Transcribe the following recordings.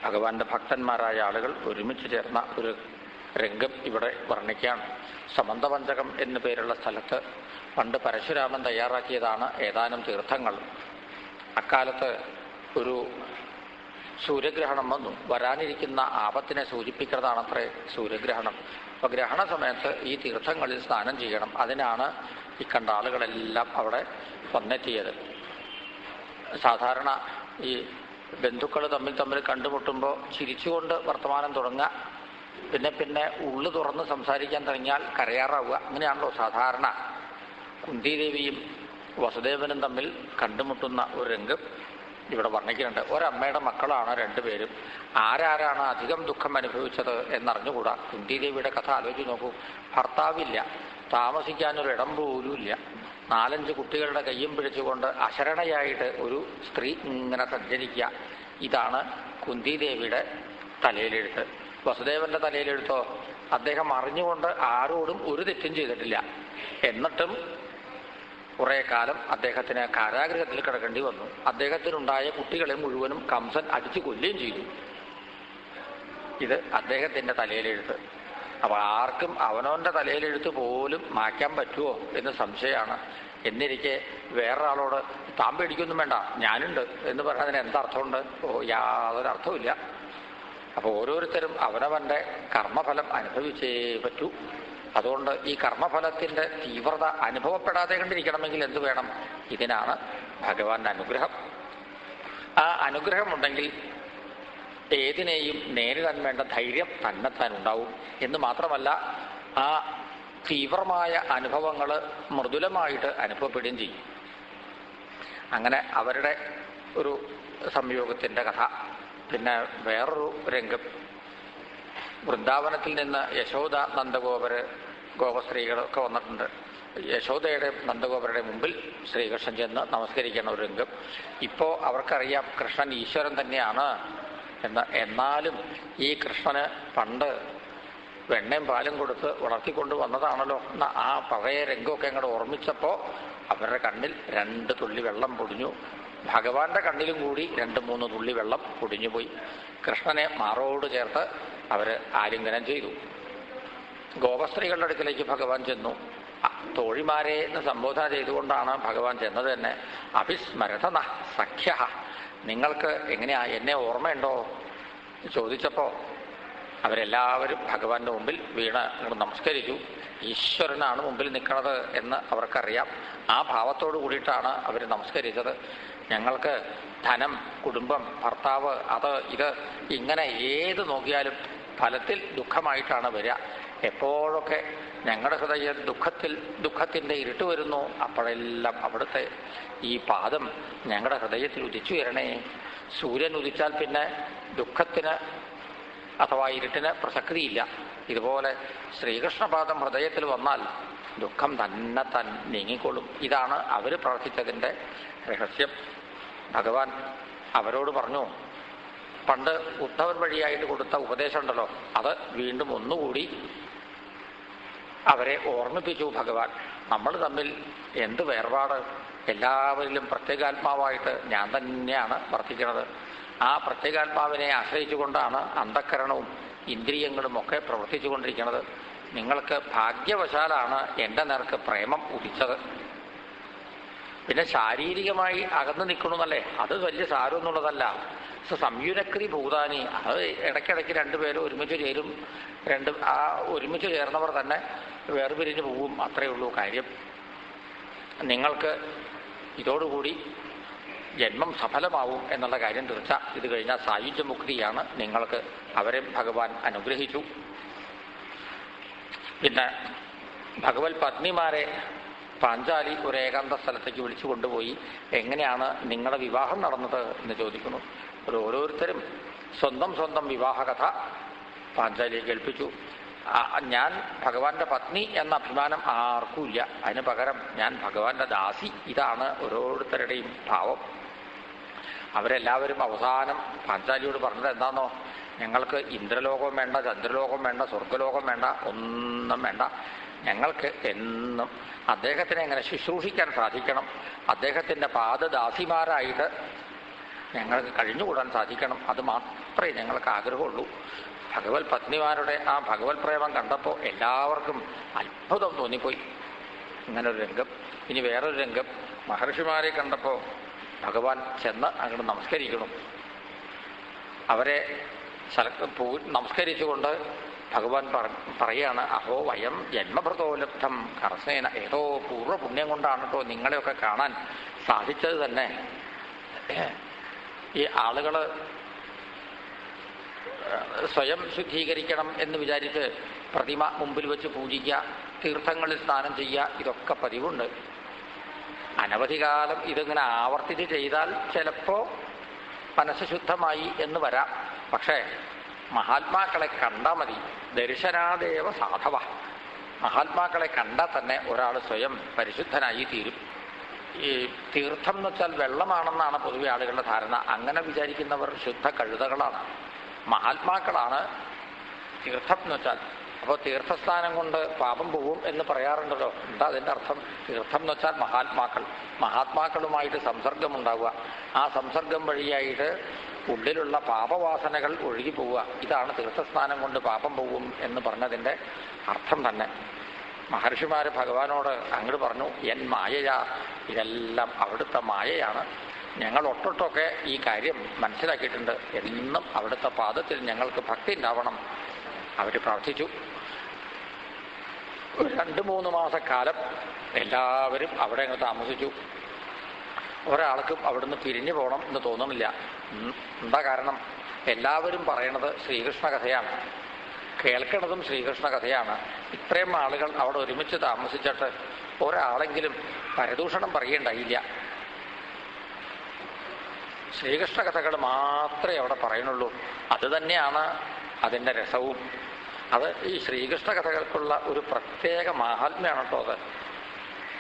ഭഗവാന്റെ ഭക്തന്മാരായ ആളുകൾ ഒരുമിച്ച് ചേർന്ന ഒരു രംഗം ഇവിടെ വർണ്ണിക്കുകയാണ്. സമന്തപഞ്ചകം എന്നു പേരുള്ള സ്ഥലത്ത് പണ്ട് പരശുരാമൻ തയ്യാറാക്കിയതാണ് ഏതാനും തീർത്ഥങ്ങൾ. അക്കാലത്ത് ഒരു സൂര്യഗ്രഹണം വന്നു. വരാനിരിക്കുന്ന ആപത്തിനെ സൂചിപ്പിക്കുന്നതാണത്രേ സൂര്യഗ്രഹണം. അപ്പോൾ ഗ്രഹണ സമയത്ത് ഈ തീർത്ഥങ്ങളിൽ സ്നാനം ചെയ്യണം. അതിനാണ് ഈ കണ്ട ആളുകളെല്ലാം അവിടെ വന്നെത്തിയത്. സാധാരണ ഈ ബന്ധുക്കൾ തമ്മിൽ കണ്ടുമുട്ടുമ്പോൾ ചിരിച്ചുകൊണ്ട് വർത്തമാനം തുടങ്ങുക, പിന്നെ ഉള്ളു തുറന്ന് സംസാരിക്കാൻ തുടങ്ങിയാൽ കരയാറാവുക. അങ്ങനെയാണല്ലോ സാധാരണ. കുന്തിദേവിയും വസുദേവനും തമ്മിൽ കണ്ടുമുട്ടുന്ന ഒരു രംഗം ഇവിടെ വർണ്ണിക്കുന്നുണ്ട്. ഒരമ്മയുടെ മക്കളാണ് രണ്ടുപേരും. ആരാരാണ് അധികം ദുഃഖം അനുഭവിച്ചത് എന്നറിഞ്ഞുകൂടാ. കുന്തിദേവിയുടെ കഥ ആലോചിച്ച് നോക്കൂ. ഭർത്താവില്ല, താമസിക്കാനൊരിടം പോലും ഇല്ല. 4-5 കുട്ടികളുടെ കയ്യും പിടിച്ചുകൊണ്ട് അശരണയായിട്ട് ഒരു സ്ത്രീ ഇങ്ങനെ സഞ്ചരിക്കുക. ഇതാണ് കുന്തിദേവിയുടെ തലയിലെഴുത്ത്. വസുദേവന്റെ തലയിലെഴുത്തോ, അദ്ദേഹം അറിഞ്ഞുകൊണ്ട് ആരോടും ഒരു തെറ്റും ചെയ്തിട്ടില്ല. എന്നിട്ടും കുറേ കാലം അദ്ദേഹത്തിന് കാരാഗൃഹത്തിൽ കിടക്കേണ്ടി വന്നു. അദ്ദേഹത്തിനുണ്ടായ കുട്ടികളെ മുഴുവനും കംസൻ അടിച്ചു കൊല്ലുകയും ചെയ്തു. ഇത് അദ്ദേഹത്തിൻ്റെ തലയിലെഴുത്ത്. അപ്പോൾ ആർക്കും അവനവൻ്റെ തലയിലെഴുത്ത് പോലും മായ്ക്കാൻ പറ്റുമോ എന്ന് സംശയമാണ്. എന്നിരിക്കെ വേറൊരാളോട് താൻ പേടിക്കൊന്നും വേണ്ട, ഞാനുണ്ട് എന്ന് പറഞ്ഞതിന് എന്തർത്ഥമുണ്ട്? യാതൊരർത്ഥവുമില്ല. അപ്പോൾ ഓരോരുത്തരും അവനവൻ്റെ കർമ്മഫലം അനുഭവിച്ചേ പറ്റൂ. അതുകൊണ്ട് ഈ കർമ്മഫലത്തിൻ്റെ തീവ്രത അനുഭവപ്പെടാതെ കണ്ടിരിക്കണമെങ്കിൽ എന്തു വേണം? ഇതിനാണ് ഭഗവാന്റെ അനുഗ്രഹം. ആ അനുഗ്രഹമുണ്ടെങ്കിൽ ഏതിനെയും നേരിടാൻ വേണ്ട ധൈര്യം തന്നെത്താൻ ഉണ്ടാവും. എന്ന് മാത്രമല്ല, ആ തീവ്രമായ അനുഭവങ്ങൾ മൃദുലമായിട്ട് അനുഭവപ്പെടുകയും ചെയ്യും. അങ്ങനെ അവരുടെ ഒരു സംയോഗത്തിൻ്റെ കഥ. പിന്നെ വേറൊരു രംഗം, വൃന്ദാവനത്തിൽ നിന്ന് യശോദ നന്ദഗോപര് ഗോപസ്ത്രീകളൊക്കെ വന്നിട്ടുണ്ട്. യശോദയുടെ നന്ദഗോപരുടെ മുമ്പിൽ ശ്രീകൃഷ്ണൻ ചെന്ന് നമസ്കരിക്കുന്ന ഒരു രംഗം. ഇപ്പോൾ അവർക്കറിയാം കൃഷ്ണൻ ഈശ്വരൻ തന്നെയാണ് എന്ന്. എന്നാലും ഈ കൃഷ്ണന് പണ്ട് വെണ്ണയും പാലും കൊടുത്ത് വളർത്തിക്കൊണ്ട് വന്നതാണല്ലോ എന്ന ആ പഴയ രംഗമൊക്കെ അങ്ങോട്ട് ഓർമ്മിച്ചപ്പോൾ അവരുടെ കണ്ണിൽ 2 തുള്ളി വെള്ളം പൊടിഞ്ഞു. ഭഗവാന്റെ കണ്ണിലും കൂടി 2-3 തുള്ളി വെള്ളം പൊടിഞ്ഞുപോയി. കൃഷ്ണനെ മാറോട് ചേർത്ത് അവർ ആലിംഗനം ചെയ്തു. ഗോപസ്ത്രീകളുടെ അടുക്കലേക്ക് ഭഗവാൻ ചെന്നു. തോഴിമാരെ എന്ന് സംബോധന ചെയ്തുകൊണ്ടാണ് ഭഗവാൻ ചെന്നത് തന്നെ. അഭിസ്മരതന സഖ്യ, നിങ്ങൾക്ക് എങ്ങനെയാ എന്നെ ഓർമ്മയുണ്ടോ ചോദിച്ചപ്പോൾ അവരെല്ലാവരും ഭഗവാന്റെ മുമ്പിൽ വീണ് നമസ്കരിച്ചു. ഈശ്വരനാണ് മുമ്പിൽ നിൽക്കുന്നത് എന്ന് അവർക്കറിയാം. ആ ഭാവത്തോടു കൂടിയിട്ടാണ് അവർ നമസ്കരിച്ചത്. ഞങ്ങൾക്ക് ധനം, കുടുംബം, ഭർത്താവ്, അത് ഇത് ഇങ്ങനെ ഏത് നോക്കിയാലും ഫലത്തിൽ ദുഃഖമായിട്ടാണ് വരിക. എപ്പോഴൊക്കെ ഞങ്ങളുടെ ഹൃദയം ദുഃഖത്തിൻ്റെ ഇരുട്ട് വരുന്നു, അപ്പോഴെല്ലാം അവിടുത്തെ ഈ പാദം ഞങ്ങളുടെ ഹൃദയത്തിൽ ഉദിച്ചു വരണേ. സൂര്യൻ ഉദിച്ചാൽ പിന്നെ ദുഃഖത്തിന് അഥവാ ഇരുട്ടിന് പ്രസക്തിയില്ല. ഇതുപോലെ ശ്രീകൃഷ്ണപാദം ഹൃദയത്തിൽ വന്നാൽ ദുഃഖം തന്നെ നീങ്ങിക്കൊള്ളും. ഇതാണ് അവർ പ്രാർത്ഥിച്ചതിൻ്റെ രഹസ്യം. ഭഗവാൻ അവരോട് പറഞ്ഞു, പണ്ട് ഉദ്ധവൻ വഴിയായിട്ട് കൊടുത്ത ഉപദേശം ഉണ്ടല്ലോ, അത് വീണ്ടും ഒന്നുകൂടി അവരെ ഓർമ്മിപ്പിച്ചു ഭഗവാൻ. നമ്മൾ തമ്മിൽ എന്ത് വേർപാട്! എല്ലാവരിലും പ്രത്യേകാത്മാവായിട്ട് ഞാൻ തന്നെയാണ് വർത്തിക്കുന്നത്. ആ പ്രത്യേകാത്മാവിനെ ആശ്രയിച്ചുകൊണ്ടാണ് അന്ധക്കരണവും ഇന്ദ്രിയങ്ങളും ഒക്കെ പ്രവർത്തിച്ചു കൊണ്ടിരിക്കുന്നത്. നിങ്ങൾക്ക് ഭാഗ്യവശാലാണ് എൻ്റെ നേർക്ക് പ്രേമം ഉദിച്ചത്. പിന്നെ ശാരീരികമായി അകന്നു നിൽക്കണമെന്നല്ലേ, അത് വലിയ സാരമൊന്നുള്ളതല്ല. സംയുനക്രി ഭൂതാനി, അത് ഇടയ്ക്കിടയ്ക്ക് 2 പേരും ഒരുമിച്ച് ചേരും. ആ ഒരുമിച്ച് ചേർന്നവർ തന്നെ വേർപിരിഞ്ഞ് പോവും. അത്രയേ ഉള്ളൂ കാര്യം. നിങ്ങൾക്ക് ഇതോടുകൂടി ജന്മം സഫലമാവും എന്നുള്ള കാര്യം തീർച്ച. ഇത് കഴിഞ്ഞാൽ സായുജ്യമുക്തിയാണ് നിങ്ങൾക്ക്. അവരെ ഭഗവാൻ അനുഗ്രഹിച്ചു. പിന്നെ ഭഗവത് പത്നിമാരെ പാഞ്ചാലി ഒരു ഏകാന്ത സ്ഥലത്തേക്ക് വിളിച്ചു കൊണ്ടുപോയി. എങ്ങനെയാണ് നിങ്ങളുടെ വിവാഹം നടന്നത് എന്ന് ചോദിക്കുന്നു. ഓരോരുത്തരും സ്വന്തം വിവാഹകഥ പാഞ്ചാലിയെ കേൾപ്പിച്ചു. ഞാൻ ഭഗവാന്റെ പത്നി എന്ന അഭിമാനം ആർക്കുമില്ല. അതിന് പകരം ഞാൻ ഭഗവാന്റെ ദാസി. ഇതാണ് ഓരോരുത്തരുടെയും ഭാവം. അവരെല്ലാവരും അവസാനം പാഞ്ചാലിയോട് പറഞ്ഞത് എന്താണെന്നോ, ഞങ്ങൾക്ക് ഇന്ദ്രലോകം വേണ്ട, ചന്ദ്രലോകം വേണ്ട, സ്വർഗലോകം വേണ്ട, ഒന്നും വേണ്ട. ഞങ്ങൾക്ക് എന്നും അദ്ദേഹത്തിനെ എങ്ങനെ ശുശ്രൂഷിക്കാൻ സാധിക്കണം, അദ്ദേഹത്തിൻ്റെ പാദദാസിമാരായിട്ട് ഞങ്ങൾക്ക് കഴിഞ്ഞുകൂടാൻ സാധിക്കണം. അത് മാത്രമേ ഞങ്ങൾക്ക് ആഗ്രഹമുള്ളൂ. ഭഗവത് പത്നിമാരുടെ ആ ഭഗവത് പ്രേമം കണ്ടപ്പോൾ എല്ലാവർക്കും അത്ഭുതം തോന്നിപ്പോയി. ഇങ്ങനൊരു രംഗം. ഇനി വേറൊരു രംഗം, മഹർഷിമാരെ കണ്ടപ്പോൾ ഭഗവാൻ ചെന്ന് അങ്ങോട്ട് നമസ്കരിക്കണം. അവരെ നമസ്കരിച്ചുകൊണ്ട് ഭഗവാൻ പറയുകയാണ്, അഹോ വയം ജന്മഭൃതോലബ്ധം കർസേന, ഏതോ പൂർവ്വപുണ്യം കൊണ്ടാണ് കേട്ടോ നിങ്ങളെയൊക്കെ കാണാൻ സാധിച്ചത് തന്നെ. ഈ ആളുകൾ സ്വയം ശുദ്ധീകരിക്കണം എന്ന് വിചാരിച്ച് പ്രതിമ മുമ്പിൽ വെച്ച് പൂജിക്കുക, തീർത്ഥങ്ങളിൽ സ്നാനം ചെയ്യുക, ഇതൊക്കെ പതിവുണ്ട്. അനവധി കാലം ഇതിങ്ങനെ ആവർത്തിച്ച് ചെയ്താൽ ചിലപ്പോൾ മനസ്സ് ശുദ്ധമായി എന്ന് വരാം. പക്ഷേ മഹാത്മാക്കളെ കണ്ടാൽ മതി. ദർശനാദേവ സാധവ. മഹാത്മാക്കളെ കണ്ടാൽ തന്നെ ഒരാൾ സ്വയം പരിശുദ്ധനായി തീരും. ഈ തീർത്ഥം എന്ന് വെച്ചാൽ വെള്ളമാണെന്നാണ് പൊതുവെ ആളുകളുടെ ധാരണ. അങ്ങനെ വിചാരിക്കുന്നവർ ശുദ്ധ കഴുതകളാണ്. മഹാത്മാക്കളാണ് തീർത്ഥം എന്ന് വെച്ചാൽ. അപ്പോൾ തീർത്ഥസ്നാനം കൊണ്ട് പാപം പോവും എന്ന് പറയാറുണ്ടല്ലോ. എന്താ അതിൻ്റെ അർത്ഥം? തീർത്ഥം എന്ന് വെച്ചാൽ മഹാത്മാക്കൾ. മഹാത്മാക്കളുമായിട്ട് സംസർഗമുണ്ടാവുക, ആ സംസർഗം വഴിയായിട്ട് ഉള്ളിലുള്ള പാപവാസനകൾ ഒഴുകി പോവുക. ഇതാണ് തീർത്ഥസ്നാനം കൊണ്ട് പാപം പോവും എന്ന് പറഞ്ഞതിൻ്റെ അർത്ഥം തന്നെ. മഹർഷിമാർ ഭഗവാനോട് അങ്ങോട്ട് പറഞ്ഞു, എൻ മായയാ, ഇതെല്ലാം അവിടുത്തെ മായയാണ്. ഞങ്ങൾ ഒട്ടൊട്ടൊക്കെ ഈ കാര്യം മനസ്സിലാക്കിയിട്ടുണ്ട്. എന്നും അവിടുത്തെ പാദത്തിൽ ഞങ്ങൾക്ക് ഭക്തി ഉണ്ടാവണം. അവർ പ്രാർത്ഥിച്ചു. 2-3 മാസക്കാലം എല്ലാവരും അവിടെ അങ്ങ് താമസിച്ചു. ഒരാൾക്കും അവിടുന്ന് പിരിഞ്ഞു പോകണം എന്ന് തോന്നണില്ല. എന്താ കാരണം? എല്ലാവരും പറയണത് ശ്രീകൃഷ്ണ കഥയാണ്, കേൾക്കണതും ശ്രീകൃഷ്ണ കഥയാണ്. ഇത്രയും ആളുകൾ അവിടെ ഒരുമിച്ച് താമസിച്ചിട്ട് ഒരാളെങ്കിലും പരദൂഷണം പറയേണ്ടായില്ല. ശ്രീകൃഷ്ണ കഥകൾ മാത്രമേ അവിടെ പറയുന്നുള്ളൂ. അത് തന്നെയാണ് അതിൻ്റെ രസവും. അത് ഈ ശ്രീകൃഷ്ണ കഥകൾക്കുള്ള ഒരു പ്രത്യേക മാഹാത്മ്യമാണ് കേട്ടോ അത്.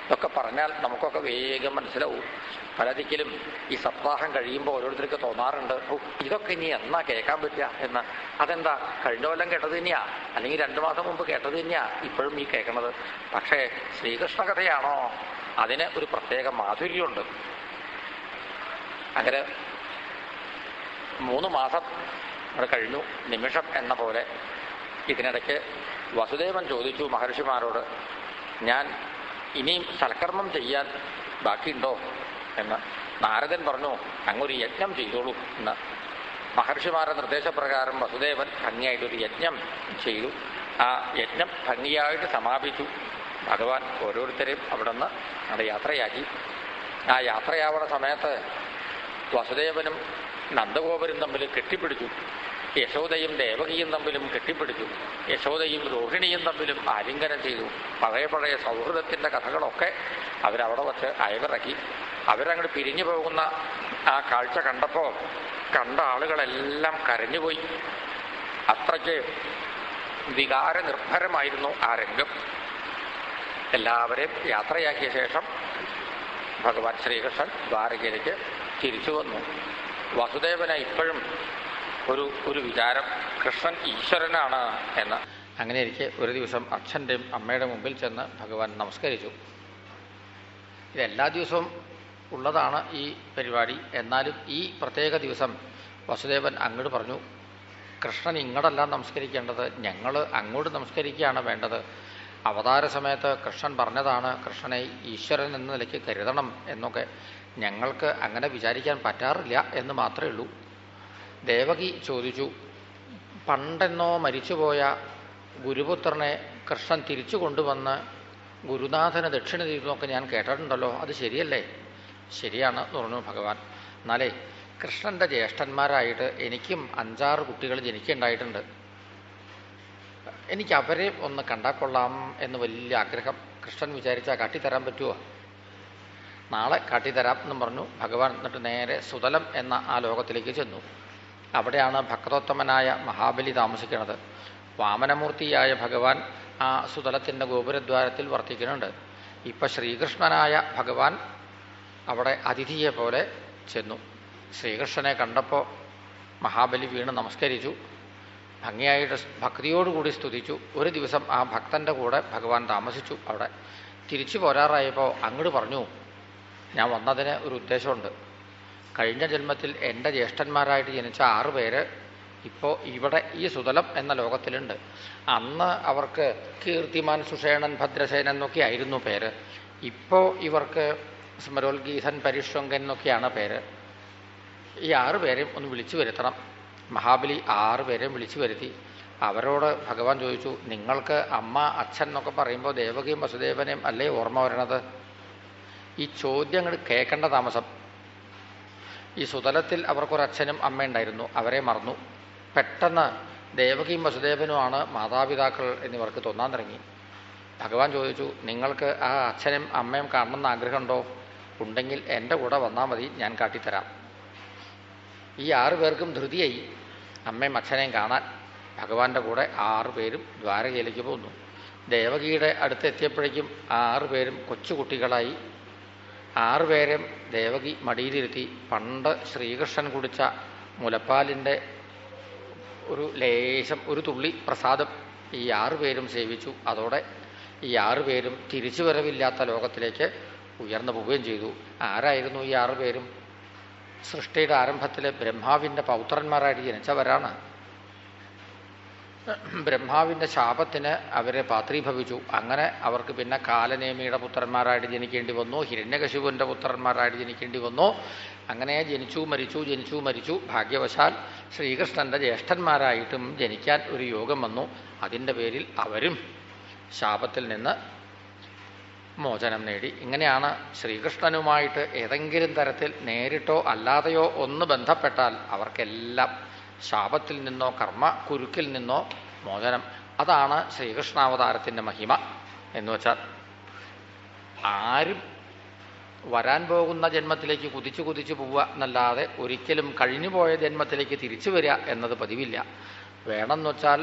ഇതൊക്കെ പറഞ്ഞാൽ നമുക്കൊക്കെ വേഗം മനസ്സിലാവും. പലതിക്കലും ഈ സപ്താഹം കഴിയുമ്പോൾ ഓരോരുത്തർക്ക് തോന്നാറുണ്ട്, ഇതൊക്കെ ഇനി എന്നാ കേൾക്കാൻ പറ്റുക എന്ന്. അതെന്താ, കഴിഞ്ഞ കൊല്ലം കേട്ടത് തന്നെയാ, അല്ലെങ്കിൽ 2 മാസം മുമ്പ് കേട്ടത് തന്നെയാ ഇപ്പോഴും ഈ കേൾക്കുന്നത്. പക്ഷേ ശ്രീകൃഷ്ണ കഥയാണോ, അതിന് ഒരു പ്രത്യേക മാധുര്യമുണ്ട്. അങ്ങനെ 3 മാസം അവിടെ കഴിഞ്ഞു, നിമിഷം എന്ന പോലെ. ഇതിനിടയ്ക്ക് വസുദേവൻ ചോദിച്ചു മഹർഷിമാരോട്, ഞാൻ ഇനിയും സൽക്കർമ്മം ചെയ്യാൻ ബാക്കിയുണ്ടോ എന്ന്. നാരദൻ പറഞ്ഞു, അങ്ങൊരു യജ്ഞം ചെയ്തോളൂ എന്ന്. മഹർഷിമാരുടെ നിർദ്ദേശപ്രകാരം വസുദേവൻ ഭംഗിയായിട്ടൊരു യജ്ഞം ചെയ്തു. ആ യജ്ഞം ഭംഗിയായിട്ട് സമാപിച്ചു. ഭഗവാൻ ഓരോരുത്തരെയും അവിടെ നിന്ന് അവിടെ യാത്രയാക്കി. ആ യാത്രയാവുന്ന സമയത്ത് വസുദേവനും നന്ദഗോപരും തമ്മിൽ കെട്ടിപ്പിടിച്ചു. യശോദയും ദേവകിയും തമ്മിലും കെട്ടിപ്പിടിച്ചു. യശോദയും രോഹിണിയും തമ്മിലും ആലിംഗനം ചെയ്തു. പഴയ സൗഹൃദത്തിൻ്റെ കഥകളൊക്കെ അവരവിടെ വച്ച് അയവിറക്കി. അവരങ്ങോട്ട് പിരിഞ്ഞു പോകുന്ന ആ കാഴ്ച കണ്ടപ്പോൾ കണ്ട ആളുകളെല്ലാം കരഞ്ഞുപോയി. അത്രയ്ക്ക് വികാരനിർഭരമായിരുന്നു ആ രംഗം. എല്ലാവരെയും യാത്രയാക്കിയ ശേഷം ഭഗവാൻ ശ്രീകൃഷ്ണൻ ദ്വാരകയിലേക്ക് തിരിച്ചു വന്നു. വസുദേവന് ഇപ്പോഴും ഒരു വിചാരം, കൃഷ്ണൻ ഈശ്വരനാണ് എന്ന്. അങ്ങനെ ഇരിക്കെ ഒരു ദിവസം അച്ഛൻ്റെയും അമ്മയുടെ മുമ്പിൽ ചെന്ന് ഭഗവാൻ നമസ്കരിച്ചു. ഇതെല്ലാ ദിവസവും ഉള്ളതാണ് ഈ പരിപാടി. എന്നാലും ഈ പ്രത്യേക ദിവസം വസുദേവൻ അങ്ങോട്ട് പറഞ്ഞു, കൃഷ്ണൻ ഇങ്ങോട്ടല്ല നമസ്കരിക്കേണ്ടത്, ഞങ്ങൾ അങ്ങോട്ട് നമസ്കരിക്കുകയാണ് വേണ്ടത്. അവതാര സമയത്ത് കൃഷ്ണൻ പറഞ്ഞതാണ് കൃഷ്ണനെ ഈശ്വരൻ എന്ന നിലയ്ക്ക് കരുതണം എന്നൊക്കെ. ഞങ്ങൾക്ക് അങ്ങനെ വിചാരിക്കാൻ പറ്റാറില്ല എന്ന് മാത്രമേ ഉള്ളൂ. ദേവകി ചോദിച്ചു, പണ്ടെന്നോ മരിച്ചുപോയ ഗുരുപുത്രനെ കൃഷ്ണൻ തിരിച്ചു കൊണ്ടുവന്ന് ഗുരുനാഥന് ദക്ഷിണ ചെയ്തെന്നൊക്കെ ഞാൻ കേട്ടിട്ടുണ്ടല്ലോ, അത് ശരിയല്ലേ? ശരിയാണ് എന്ന് പറഞ്ഞു ഭഗവാൻ. എന്നാലേ കൃഷ്ണൻ്റെ ജ്യേഷ്ഠന്മാരായിട്ട് എനിക്കും 5-6 കുട്ടികൾ ജനിക്കുണ്ടായിട്ടുണ്ട്. എനിക്ക് അവരെ ഒന്ന് കണ്ടാൽ കൊള്ളാം എന്ന് വലിയ ആഗ്രഹം. കൃഷ്ണൻ വിചാരിച്ചാൽ കാട്ടിത്തരാൻ പറ്റുമോ? നാളെ കാട്ടിത്തരാം എന്നും പറഞ്ഞു ഭഗവാൻ. എന്നിട്ട് നേരെ സുതലം എന്ന ആ ലോകത്തിലേക്ക് ചെന്നു. അവിടെയാണ് ഭക്തോത്തമനായ മഹാബലി താമസിക്കുന്നത്. വാമനമൂർത്തിയായ ഭഗവാൻ ആ സുതലത്തിൻ്റെ ഗോപുരദ്വാരത്തിൽ വർത്തിക്കുന്നുണ്ട്. ഇപ്പം ശ്രീകൃഷ്ണനായ ഭഗവാൻ അവിടെ അതിഥിയെ പോലെ ചെന്നു. ശ്രീകൃഷ്ണനെ കണ്ടപ്പോൾ മഹാബലി വീണ് നമസ്കരിച്ചു. ഭംഗിയായിട്ട് ഭക്തിയോടുകൂടി സ്തുതിച്ചു. ഒരു ദിവസം ആ ഭക്തൻ്റെ കൂടെ ഭഗവാൻ താമസിച്ചു. അവിടെ തിരിച്ചു പോരാറായപ്പോൾ അങ്ങോട്ട് പറഞ്ഞു, ഞാൻ വന്നതിന് ഒരു ഉദ്ദേശമുണ്ട്. കഴിഞ്ഞ ജന്മത്തിൽ എൻ്റെ ജ്യേഷ്ഠന്മാരായിട്ട് ജനിച്ച 6 പേര് ഇപ്പോൾ ഇവിടെ ഈ സുതലം എന്ന ലോകത്തിലുണ്ട്. അന്ന് അവർക്ക് കീർത്തിമാൻ, സുഷേണൻ, ഭദ്രസേനൻ എന്നൊക്കെ ആയിരുന്നു പേര്. ഇപ്പോൾ ഇവർക്ക് സ്മരോത്ഗീതൻ, പരിഷ്വങ്കൻ എന്നൊക്കെയാണ് പേര്. ഈ 6 പേരെയും ഒന്ന് വിളിച്ചു വരുത്തണം. മഹാബലി 6 പേരെയും വിളിച്ചു വരുത്തി. അവരോട് ഭഗവാൻ ചോദിച്ചു, നിങ്ങൾക്ക് അമ്മ, അച്ഛൻ എന്നൊക്കെ പറയുമ്പോൾ ദേവകിയും വസുദേവനെയും അല്ലേ ഓർമ്മ വരണത്? ഈ ചോദ്യങ്ങൾ കേൾക്കേണ്ട താമസം. ഈ സുതലത്തിൽ അവർക്കൊരച്ഛനും അമ്മയുണ്ടായിരുന്നു, അവരെ മറന്നു. പെട്ടെന്ന് ദേവകിയും വസുദേവനുമാണ് മാതാപിതാക്കൾ എന്നിവർക്ക് തോന്നാൻ തുടങ്ങി. ഭഗവാൻ ചോദിച്ചു, നിങ്ങൾക്ക് ആ അച്ഛനും അമ്മയും കാണണമെന്ന് ആഗ്രഹമുണ്ടോ? ഉണ്ടെങ്കിൽ എൻ്റെ കൂടെ വന്നാൽ മതി, ഞാൻ കാട്ടിത്തരാം. ഈ 6 പേർക്കും ധൃതിയായി അമ്മയും അച്ഛനെയും കാണാൻ. ഭഗവാന്റെ കൂടെ 6 പേരും ദ്വാരകയിലേക്ക് പോന്നു. ദേവകിയുടെ അടുത്ത് എത്തിയപ്പോഴേക്കും 6 പേരും കൊച്ചുകുട്ടികളായി. 6 പേരും ദേവകി മടിയിലിരുത്തി പണ്ട് ശ്രീകൃഷ്ണൻ കുടിച്ച മുലപ്പാലിൻ്റെ ഒരു ലേശം, ഒരു തുള്ളി പ്രസാദം ഈ 6 പേരും സേവിച്ചു. അതോടെ ഈ 6 പേരും തിരിച്ചുവരവില്ലാത്ത ലോകത്തിലേക്ക് ഉയർന്നു പോവുകയും ചെയ്തു. ആരായിരുന്നു ഈ 6 പേരും? സൃഷ്ടിയുടെ ആരംഭത്തിൽ ബ്രഹ്മാവിൻ്റെ പൗത്രന്മാരായിട്ട് ജനിച്ചവരാണ്. ബ്രഹ്മാവിൻ്റെ ശാപത്തിന് അവരെ പാത്രീഭവിച്ചു. അങ്ങനെ അവർക്ക് പിന്നെ കാലനേമിയുടെ പുത്രന്മാരായിട്ട് ജനിക്കേണ്ടി വന്നു, ഹിരണ്യകശിപുവിൻ്റെ പുത്രന്മാരായിട്ട് ജനിക്കേണ്ടി വന്നു. അങ്ങനെ ജനിച്ചു മരിച്ചു. ഭാഗ്യവശാൽ ശ്രീകൃഷ്ണൻ്റെ ജ്യേഷ്ഠന്മാരായിട്ടും ജനിക്കാൻ ഒരു യോഗം വന്നു. അതിൻ്റെ പേരിൽ അവരും ശാപത്തിൽ നിന്ന് മോചനം നേടി. ഇങ്ങനെയാണ് ശ്രീകൃഷ്ണനുമായിട്ട് ഏതെങ്കിലും തരത്തിൽ നേരിട്ടോ അല്ലാതെയോ ഒന്ന് ബന്ധപ്പെട്ടാൽ അവർക്കെല്ലാം ശാപത്തിൽ നിന്നോ കർമ്മ കുരുക്കിൽ നിന്നോ മോചനം. അതാണ് ശ്രീകൃഷ്ണാവതാരത്തിൻ്റെ മഹിമ എന്ന് വെച്ചാൽ. ആരും വരാൻ പോകുന്ന ജന്മത്തിലേക്ക് കുതിച്ചു പോവുക എന്നല്ലാതെ ഒരിക്കലും കഴിഞ്ഞുപോയ ജന്മത്തിലേക്ക് തിരിച്ചു വരിക എന്നത് പതിവില്ല. വേണമെന്ന് വെച്ചാൽ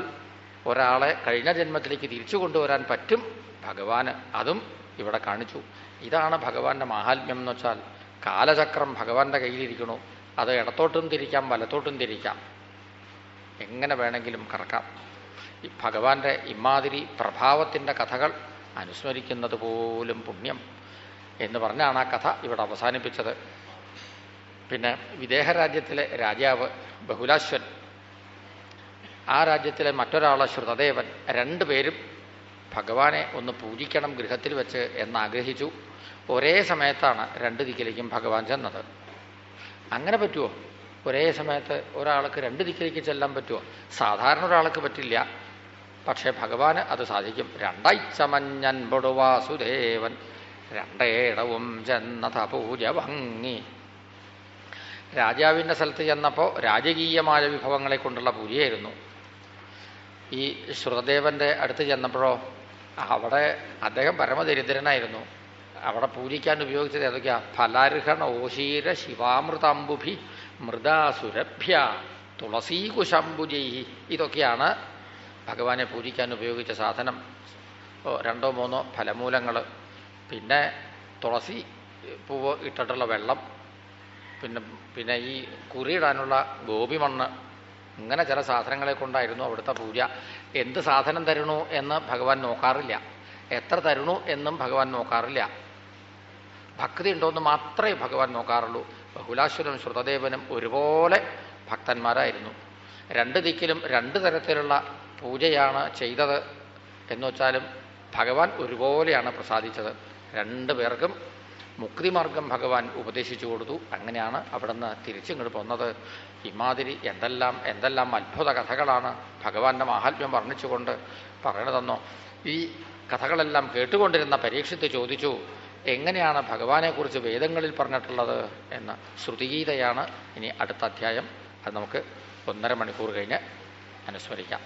ഒരാളെ കഴിഞ്ഞ ജന്മത്തിലേക്ക് തിരിച്ചു കൊണ്ടുവരാൻ പറ്റും ഭഗവാന്. അതും ഇവിടെ കാണിച്ചു. ഇതാണ് ഭഗവാന്റെ മാഹാത്മ്യം എന്ന് വെച്ചാൽ. കാലചക്രം ഭഗവാന്റെ കയ്യിലിരിക്കണു. അത് ഇടത്തോട്ടും തിരിക്കാം, വലത്തോട്ടും തിരിക്കാം, എങ്ങനെ വേണമെങ്കിലും കറക്കാം. ഈ ഭഗവാന്റെ ഇമാതിരി പ്രഭാവത്തിൻ്റെ കഥകൾ അനുസ്മരിക്കുന്നത് പോലും പുണ്യം എന്ന് പറഞ്ഞാണ് ആ കഥ ഇവിടെ അവസാനിപ്പിച്ചത്. പിന്നെ വിദേഹരാജ്യത്തിലെ രാജാവ് ബഹുലാശ്വൻ, ആ രാജ്യത്തിലെ മറ്റൊരാളെ ശ്രുതദേവൻ, 2 പേരും ഭഗവാനെ ഒന്ന് പൂജിക്കണം ഗൃഹത്തിൽ വെച്ച് എന്നാഗ്രഹിച്ചു. ഒരേ സമയത്താണ് 2 ദിക്കിലേക്കും ഭഗവാൻ ചെന്നത്. അങ്ങനെ പറ്റുമോ? ഒരേ സമയത്ത് ഒരാൾക്ക് 2 ദിക്കിലേക്ക് ചെല്ലാൻ പറ്റുമോ? സാധാരണ ഒരാൾക്ക് പറ്റില്ല. പക്ഷേ ഭഗവാന് അത് സാധിക്കും. 2 ചമഞ്ഞൻ പൊടുവാസുദേവൻ 2 ചെന്നത പൂജ ഭംഗി. രാജാവിൻ്റെ സ്ഥലത്ത് ചെന്നപ്പോൾ രാജകീയമായ വിഭവങ്ങളെ കൊണ്ടുള്ള പൂജയായിരുന്നു. ഈ ശ്രുതദേവൻ്റെ അടുത്ത് ചെന്നപ്പോഴോ അവിടെ അദ്ദേഹം പരമദരിദ്രനായിരുന്നു. അവിടെ പൂജിക്കാൻ ഉപയോഗിച്ചത് ഏതൊക്കെയാ? ഫലാർഹണ ഓശീര ശിവാമൃതാംബുഭി മൃദാസുരഭ്യ തുളസീകുശാംബുജൈ. ഇതൊക്കെയാണ് ഭഗവാനെ പൂജിക്കാൻ ഉപയോഗിച്ച സാധനം. 2 3 ഫലമൂലങ്ങൾ, പിന്നെ തുളസി പൂവ് ഇട്ടിട്ടുള്ള വെള്ളം, പിന്നെ ഈ കുറിയിടാനുള്ള ഗോപിമണ്ണ്, ഇങ്ങനെ ചില സാധനങ്ങളെ കൊണ്ടായിരുന്നു അവിടുത്തെ പൂജ. എന്ത് സാധനം തരണു എന്ന് ഭഗവാൻ നോക്കാറില്ല, എത്ര തരണു എന്നും ഭഗവാൻ നോക്കാറില്ല. ഭക്തി ഉണ്ടോയെന്ന് മാത്രമേ ഭഗവാൻ നോക്കാറുള്ളൂ. ബഹുലാശ്വരനും ശ്രുതദേവനും ഒരുപോലെ ഭക്തന്മാരായിരുന്നു. 2 ദിക്കിലും 2 തരത്തിലുള്ള പൂജയാണ് ചെയ്തത് എന്ന് വെച്ചാലും ഭഗവാൻ ഒരുപോലെയാണ് പ്രസാദിച്ചത്. 2 പേർക്കും മുക്തിമാർഗം ഭഗവാൻ ഉപദേശിച്ചു കൊടുത്തു. അങ്ങനെയാണ് അവിടെ നിന്ന് തിരിച്ചിങ്ങോട്ട് പോന്നത്. ഇമാതിരി എന്തെല്ലാം അത്ഭുത കഥകളാണ് ഭഗവാന്റെ മാഹാത്മ്യം വർണ്ണിച്ചുകൊണ്ട് പറയണതെന്നോ. ഈ കഥകളെല്ലാം കേട്ടുകൊണ്ടിരുന്ന പരീക്ഷിത്ത് ചോദിച്ചു, എങ്ങനെയാണ് ഭഗവാനെക്കുറിച്ച് വേദങ്ങളിൽ പറഞ്ഞിട്ടുള്ളത് എന്ന്. ശ്രുതിഗീതയാണ് ഇനി അടുത്ത അധ്യായം. അത് നമുക്ക് 1.5 മണിക്കൂർ കഴിഞ്ഞ് അനുസ്മരിക്കാം.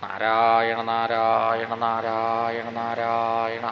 നാരായണ നാരായണ നാരായണ നാരായണ.